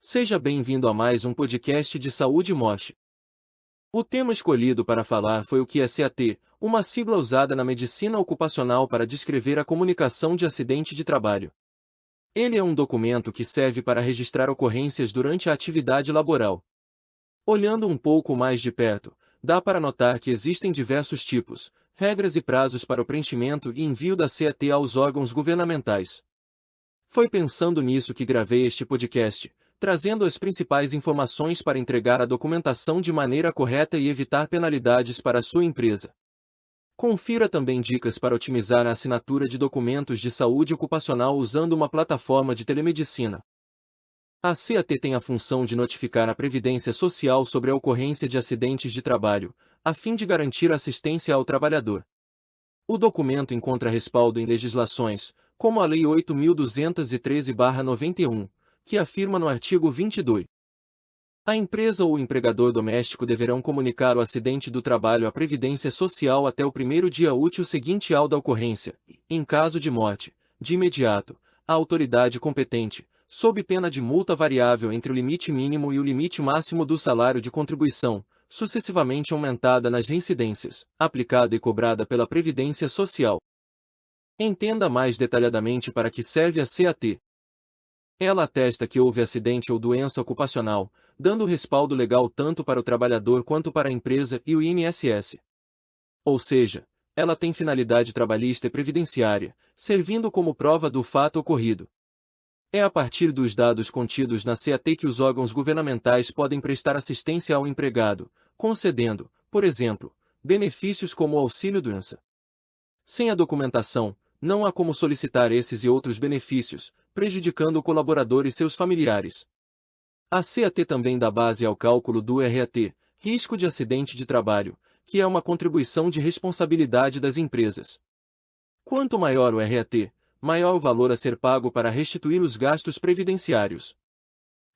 Seja bem-vindo a mais um podcast de saúde e morte. O tema escolhido para falar foi o que é CAT, uma sigla usada na medicina ocupacional para descrever a comunicação de acidente de trabalho. Ele é um documento que serve para registrar ocorrências durante a atividade laboral. Olhando um pouco mais de perto, dá para notar que existem diversos tipos, regras e prazos para o preenchimento e envio da CAT aos órgãos governamentais. Foi pensando nisso que gravei este podcast, trazendo as principais informações para entregar a documentação de maneira correta e evitar penalidades para a sua empresa. Confira também dicas para otimizar a assinatura de documentos de saúde ocupacional usando uma plataforma de telemedicina. A CAT tem a função de notificar a Previdência Social sobre a ocorrência de acidentes de trabalho, a fim de garantir assistência ao trabalhador. O documento encontra respaldo em legislações, como a Lei 8.213/91, que afirma no artigo 22. A empresa ou o empregador doméstico deverão comunicar o acidente do trabalho à Previdência Social até o primeiro dia útil seguinte ao da ocorrência, em caso de morte, de imediato, à autoridade competente, sob pena de multa variável entre o limite mínimo e o limite máximo do salário de contribuição, sucessivamente aumentada nas reincidências, aplicada e cobrada pela Previdência Social. Entenda mais detalhadamente para que serve a CAT. Ela atesta que houve acidente ou doença ocupacional, dando respaldo legal tanto para o trabalhador quanto para a empresa e o INSS. Ou seja, ela tem finalidade trabalhista e previdenciária, servindo como prova do fato ocorrido. É a partir dos dados contidos na CAT que os órgãos governamentais podem prestar assistência ao empregado, concedendo, por exemplo, benefícios como o auxílio-doença. Sem a documentação, não há como solicitar esses e outros benefícios, prejudicando o colaborador e seus familiares. A CAT também dá base ao cálculo do RAT, Risco de Acidente de Trabalho, que é uma contribuição de responsabilidade das empresas. Quanto maior o RAT, maior o valor a ser pago para restituir os gastos previdenciários.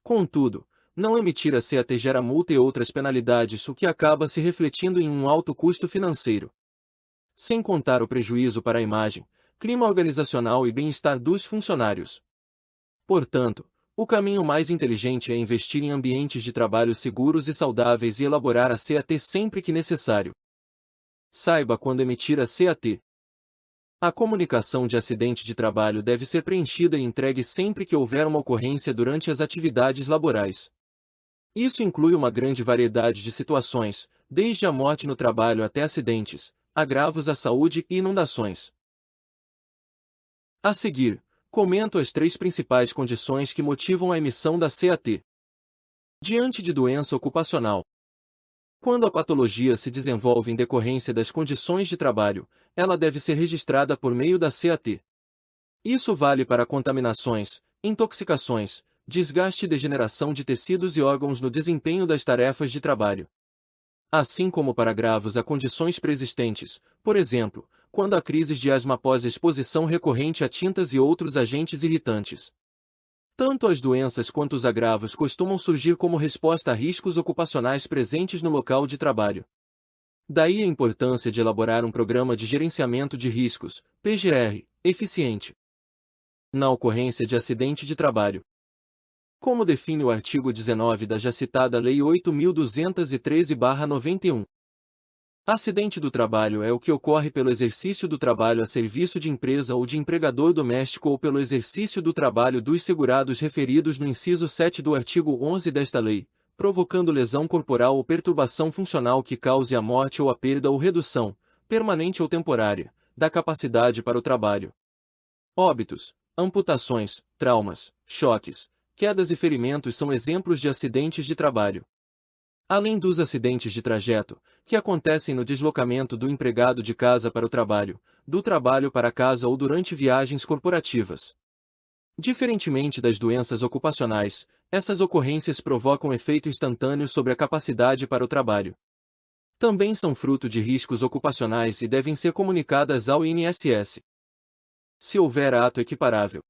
Contudo, não emitir a CAT gera multa e outras penalidades, o que acaba se refletindo em um alto custo financeiro. Sem contar o prejuízo para a imagem, clima organizacional e bem-estar dos funcionários. Portanto, o caminho mais inteligente é investir em ambientes de trabalho seguros e saudáveis e elaborar a CAT sempre que necessário. Saiba quando emitir a CAT. A comunicação de acidente de trabalho deve ser preenchida e entregue sempre que houver uma ocorrência durante as atividades laborais. Isso inclui uma grande variedade de situações, desde a morte no trabalho até acidentes, agravos à saúde e inundações. A seguir, comento as 3 principais condições que motivam a emissão da CAT. Diante de doença ocupacional. Quando a patologia se desenvolve em decorrência das condições de trabalho, ela deve ser registrada por meio da CAT. Isso vale para contaminações, intoxicações, desgaste e degeneração de tecidos e órgãos no desempenho das tarefas de trabalho. Assim como para agravos a condições preexistentes, por exemplo, quando há crises de asma após exposição recorrente a tintas e outros agentes irritantes. Tanto as doenças quanto os agravos costumam surgir como resposta a riscos ocupacionais presentes no local de trabalho. Daí a importância de elaborar um programa de gerenciamento de riscos, PGR, eficiente. Na ocorrência de acidente de trabalho. Como define o artigo 19 da já citada Lei 8.213/91. Acidente do trabalho é o que ocorre pelo exercício do trabalho a serviço de empresa ou de empregador doméstico ou pelo exercício do trabalho dos segurados referidos no inciso 7 do artigo 11 desta lei, provocando lesão corporal ou perturbação funcional que cause a morte ou a perda ou redução, permanente ou temporária, da capacidade para o trabalho. Óbitos, amputações, traumas, choques, quedas e ferimentos são exemplos de acidentes de trabalho. Além dos acidentes de trajeto, que acontecem no deslocamento do empregado de casa para o trabalho, do trabalho para casa ou durante viagens corporativas. Diferentemente das doenças ocupacionais, essas ocorrências provocam efeito instantâneo sobre a capacidade para o trabalho. Também são fruto de riscos ocupacionais e devem ser comunicadas ao INSS. Se houver ato equiparável.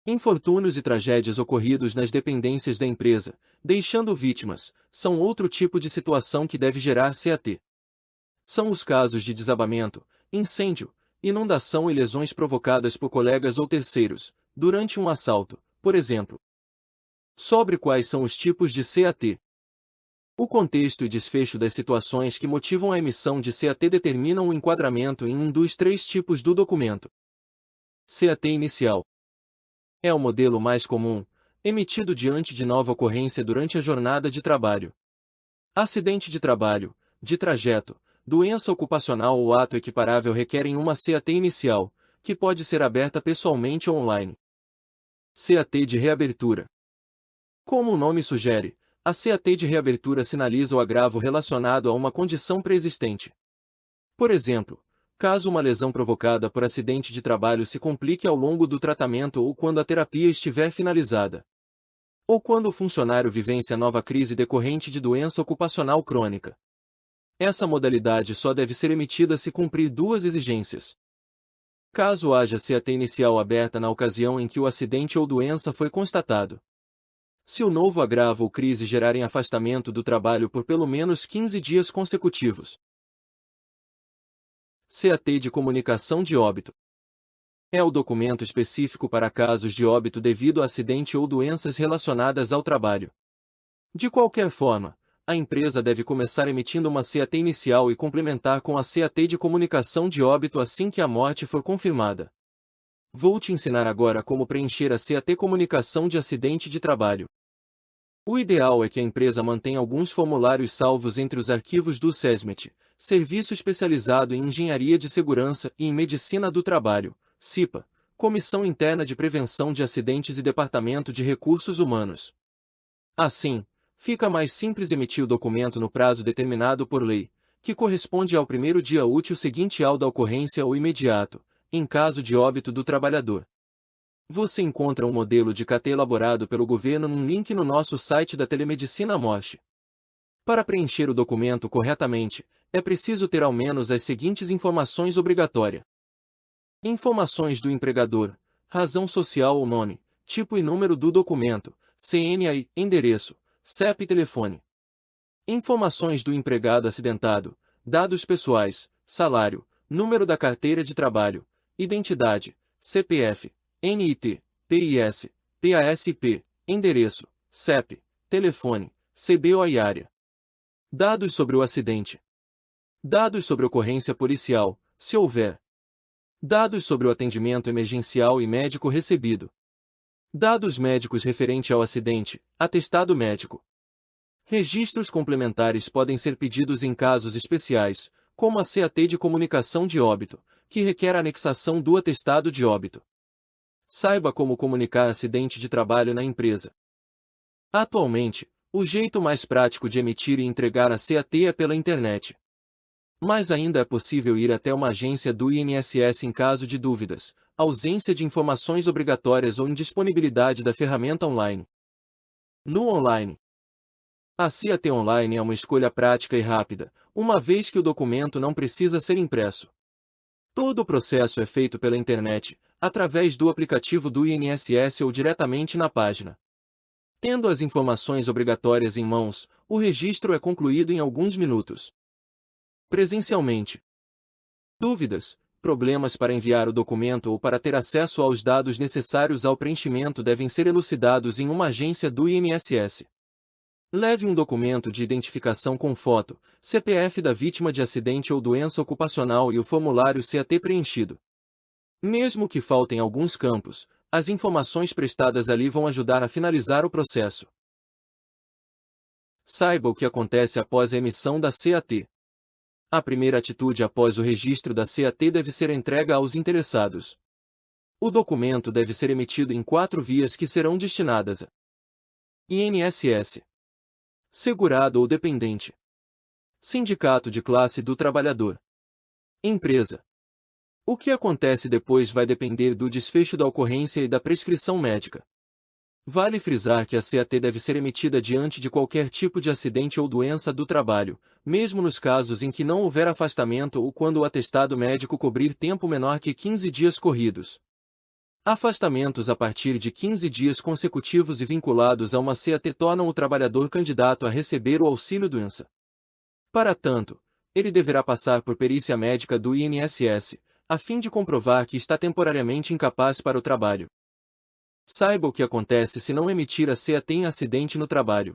Infortúnios e tragédias ocorridos nas dependências da empresa, deixando vítimas, são outro tipo de situação que deve gerar CAT. São os casos de desabamento, incêndio, inundação e lesões provocadas por colegas ou terceiros, durante um assalto, por exemplo. Sobre quais são os tipos de CAT. O contexto e desfecho das situações que motivam a emissão de CAT determinam o enquadramento em um dos três tipos do documento. CAT inicial. É o modelo mais comum, emitido diante de nova ocorrência durante a jornada de trabalho. Acidente de trabalho, de trajeto, doença ocupacional ou ato equiparável requerem uma CAT inicial, que pode ser aberta pessoalmente ou online. CAT de reabertura. Como o nome sugere, a CAT de reabertura sinaliza o agravo relacionado a uma condição pré-existente. Por exemplo, caso uma lesão provocada por acidente de trabalho se complique ao longo do tratamento ou quando a terapia estiver finalizada. Ou quando o funcionário vivencia nova crise decorrente de doença ocupacional crônica. Essa modalidade só deve ser emitida se cumprir duas exigências. Caso haja CAT inicial aberta na ocasião em que o acidente ou doença foi constatado. Se o novo agravo ou crise gerarem afastamento do trabalho por pelo menos 15 dias consecutivos. CAT de comunicação de óbito. É o documento específico para casos de óbito devido a acidente ou doenças relacionadas ao trabalho. De qualquer forma, a empresa deve começar emitindo uma CAT inicial e complementar com a CAT de comunicação de óbito assim que a morte for confirmada. Vou te ensinar agora como preencher a CAT comunicação de acidente de trabalho. O ideal é que a empresa mantenha alguns formulários salvos entre os arquivos do SESMIT, Serviço Especializado em Engenharia de Segurança e em Medicina do Trabalho, CIPA, Comissão Interna de Prevenção de Acidentes e Departamento de Recursos Humanos. Assim, fica mais simples emitir o documento no prazo determinado por lei, que corresponde ao primeiro dia útil seguinte ao da ocorrência ou imediato, em caso de óbito do trabalhador. Você encontra um modelo de CAT elaborado pelo governo num link no nosso site da Telemedicina Morte. Para preencher o documento corretamente, é preciso ter ao menos as seguintes informações obrigatórias. Informações do empregador, razão social ou nome, tipo e número do documento, CNI, endereço, CEP e telefone. Informações do empregado acidentado, dados pessoais, salário, número da carteira de trabalho, identidade, CPF, NIT, PIS, PASP, endereço, CEP, telefone, CBO e área. Dados sobre o acidente. Dados sobre ocorrência policial, se houver. Dados sobre o atendimento emergencial e médico recebido. Dados médicos referente ao acidente, atestado médico. Registros complementares podem ser pedidos em casos especiais, como a CAT de comunicação de óbito, que requer a anexação do atestado de óbito. Saiba como comunicar acidente de trabalho na empresa. Atualmente, o jeito mais prático de emitir e entregar a CAT é pela internet. Mas ainda é possível ir até uma agência do INSS em caso de dúvidas, ausência de informações obrigatórias ou indisponibilidade da ferramenta online. No online. A CAT online é uma escolha prática e rápida, uma vez que o documento não precisa ser impresso. Todo o processo é feito pela internet, através do aplicativo do INSS ou diretamente na página. Tendo as informações obrigatórias em mãos, o registro é concluído em alguns minutos. Presencialmente. Dúvidas, problemas para enviar o documento ou para ter acesso aos dados necessários ao preenchimento devem ser elucidados em uma agência do INSS. Leve um documento de identificação com foto, CPF da vítima de acidente ou doença ocupacional e o formulário CAT preenchido. Mesmo que faltem alguns campos, as informações prestadas ali vão ajudar a finalizar o processo. Saiba o que acontece após a emissão da CAT. A primeira atitude após o registro da CAT deve ser entregue aos interessados. O documento deve ser emitido em 4 vias que serão destinadas a INSS, segurado ou dependente, sindicato de classe do trabalhador, empresa. O que acontece depois vai depender do desfecho da ocorrência e da prescrição médica. Vale frisar que a CAT deve ser emitida diante de qualquer tipo de acidente ou doença do trabalho, mesmo nos casos em que não houver afastamento ou quando o atestado médico cobrir tempo menor que 15 dias corridos. Afastamentos a partir de 15 dias consecutivos e vinculados a uma CAT tornam o trabalhador candidato a receber o auxílio-doença. Para tanto, ele deverá passar por perícia médica do INSS, a fim de comprovar que está temporariamente incapaz para o trabalho. Saiba o que acontece se não emitir a CAT em acidente no trabalho.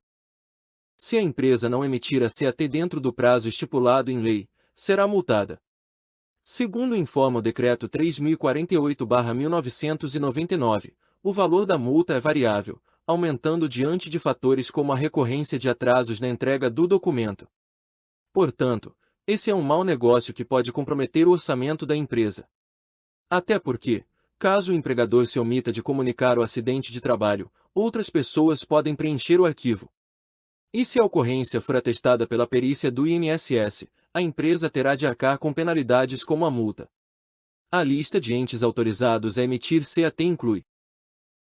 Se a empresa não emitir a CAT dentro do prazo estipulado em lei, será multada. Segundo informa o Decreto 3048/1999, o valor da multa é variável, aumentando diante de fatores como a recorrência de atrasos na entrega do documento. Portanto, esse é um mau negócio que pode comprometer o orçamento da empresa. Até porque, caso o empregador se omita de comunicar o acidente de trabalho, outras pessoas podem preencher o arquivo. E se a ocorrência for atestada pela perícia do INSS, a empresa terá de arcar com penalidades como a multa. A lista de entes autorizados a emitir CAT inclui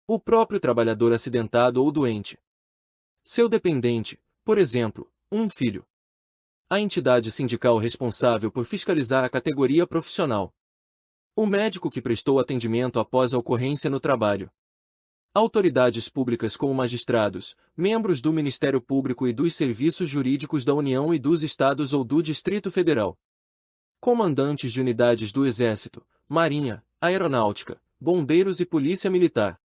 o próprio trabalhador acidentado ou doente, seu dependente, por exemplo, um filho, a entidade sindical responsável por fiscalizar a categoria profissional, o médico que prestou atendimento após a ocorrência no trabalho, autoridades públicas como magistrados, membros do Ministério Público e dos Serviços Jurídicos da União e dos Estados ou do Distrito Federal, comandantes de unidades do Exército, Marinha, Aeronáutica, Bombeiros e Polícia Militar.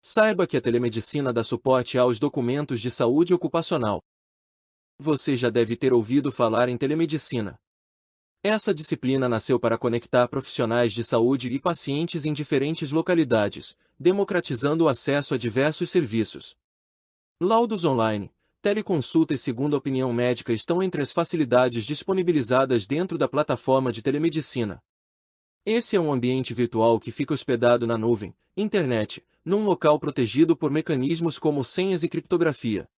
Saiba que a telemedicina dá suporte aos documentos de saúde ocupacional. Você já deve ter ouvido falar em telemedicina. Essa disciplina nasceu para conectar profissionais de saúde e pacientes em diferentes localidades, democratizando o acesso a diversos serviços. Laudos online, teleconsulta e segunda opinião médica estão entre as facilidades disponibilizadas dentro da plataforma de telemedicina. Esse é um ambiente virtual que fica hospedado na nuvem, internet, num local protegido por mecanismos como senhas e criptografia.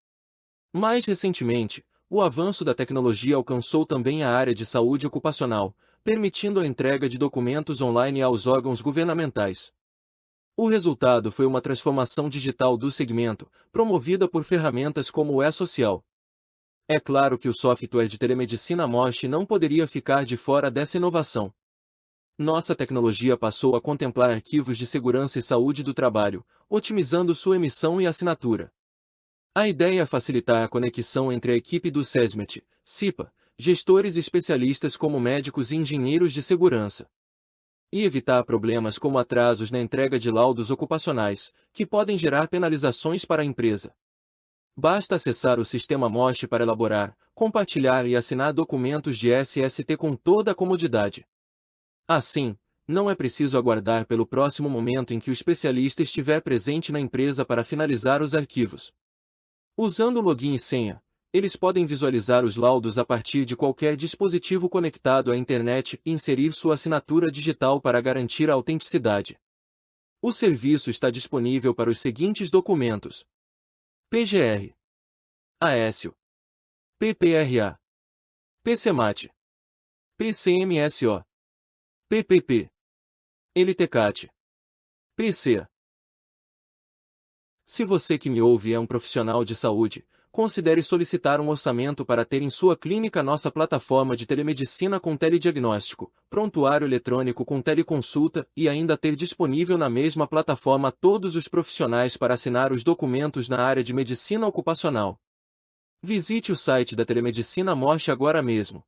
Mais recentemente, o avanço da tecnologia alcançou também a área de saúde ocupacional, permitindo a entrega de documentos online aos órgãos governamentais. O resultado foi uma transformação digital do segmento, promovida por ferramentas como o E-Social. É claro que o software de telemedicina Mosh não poderia ficar de fora dessa inovação. Nossa tecnologia passou a contemplar arquivos de segurança e saúde do trabalho, otimizando sua emissão e assinatura. A ideia é facilitar a conexão entre a equipe do SESMET, CIPA, gestores e especialistas como médicos e engenheiros de segurança. E evitar problemas como atrasos na entrega de laudos ocupacionais, que podem gerar penalizações para a empresa. Basta acessar o sistema Mosh para elaborar, compartilhar e assinar documentos de SST com toda a comodidade. Assim, não é preciso aguardar pelo próximo momento em que o especialista estiver presente na empresa para finalizar os arquivos. Usando login e senha, eles podem visualizar os laudos a partir de qualquer dispositivo conectado à internet e inserir sua assinatura digital para garantir a autenticidade. O serviço está disponível para os seguintes documentos: PGR, AESIO, PPRA, PCMAT, PCMSO, PPP, LTCAT, PC. Se você que me ouve é um profissional de saúde, considere solicitar um orçamento para ter em sua clínica nossa plataforma de telemedicina com telediagnóstico, prontuário eletrônico com teleconsulta e ainda ter disponível na mesma plataforma todos os profissionais para assinar os documentos na área de medicina ocupacional. Visite o site da Telemedicina Mosh agora mesmo.